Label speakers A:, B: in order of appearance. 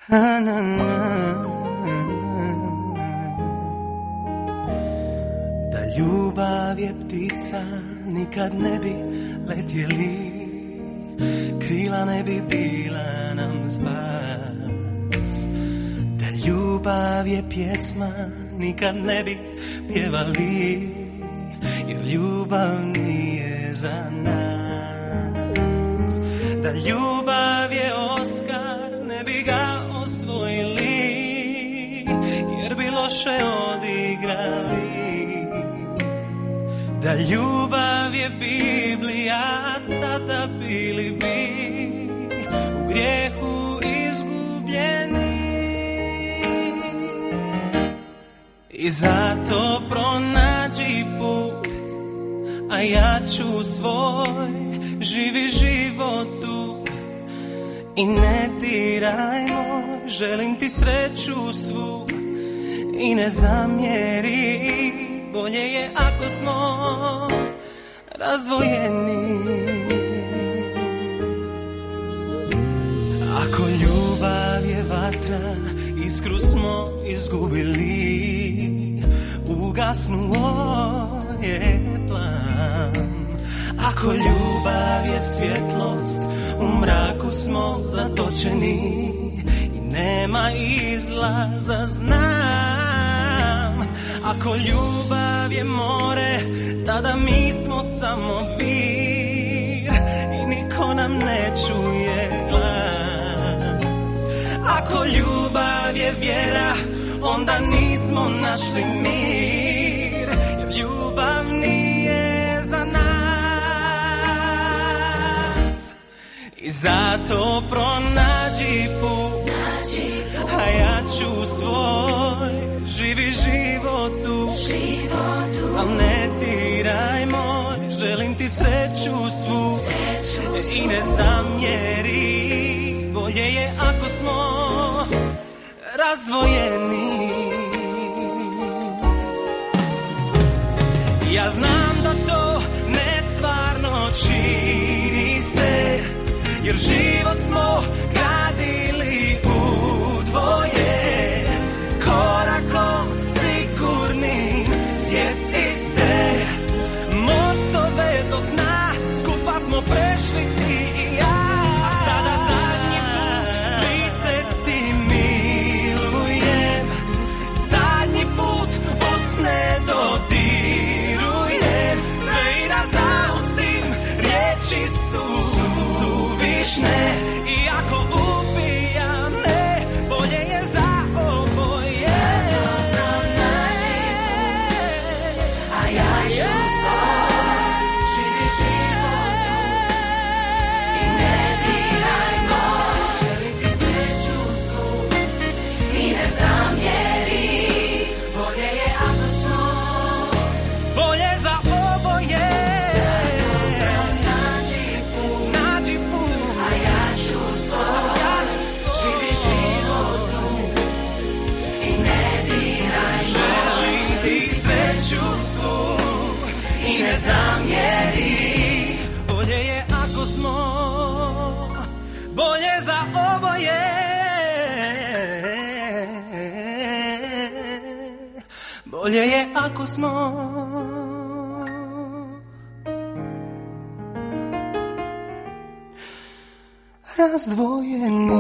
A: Da ljubav je ptica, nikad ne bi letjeli, krila ne bi bila nam spas. Da ljubav je pjesma, nikad ne bi pjevali, jer ljubav nije za nas. Da ljubav je Oskar, ne bi ga osvojili, jer bi loše odigrali. Da ljubav je Biblija, tada bili bi u grijehu izgubljeni. I zato pronađi put, a ja ću svoj živi život tu. I ne diraj moj, želim ti sreću svu. I ne zamjeri, bolje je ako smo razdvojeni. Ako ljubav je vatra, iskru smo izgubili, ugasnuo je plan. Ako ljubav je svjetlost, u mraku smo zatočeni i nema izlaza, znam. Ako ljubav je more, tada mi smo samo vir i niko nam ne čuje glas. Ako ljubav je vjera, onda nismo našli mir, jer ljubav nije za nas. I zato pronađi put, a ja ću svoj živi život tu. Al ne diraj moj, želim ti sreću svu. I ne zamjeri, bolje je ako smo razdvojeni. Ja znam da to nestvarno čini se, jer život smo gradili u dvoje, korakom sigurni. Sjeti se, mostove do sna skupa smo prešli ti i ja. A sada zadnji put lice ti milujem, zadnji put usne dodirujem. Sve i da zaustim, riječi su suvišne. I ako ubijam me, bolje je za oboje.
B: A ja ću svoj živi život i ne diraj moj, želim ti sreću svu. I ne zamjeri, bolje je ako smo,
A: Bolje za oboje.
B: nađi put, a ja ću svoj živi život i ne diraj moj.
A: Želim ti sreću svu i ne zamjeri. Bolje je ako smo, bolje za oboje. Bolje je ako smo razdvojeni.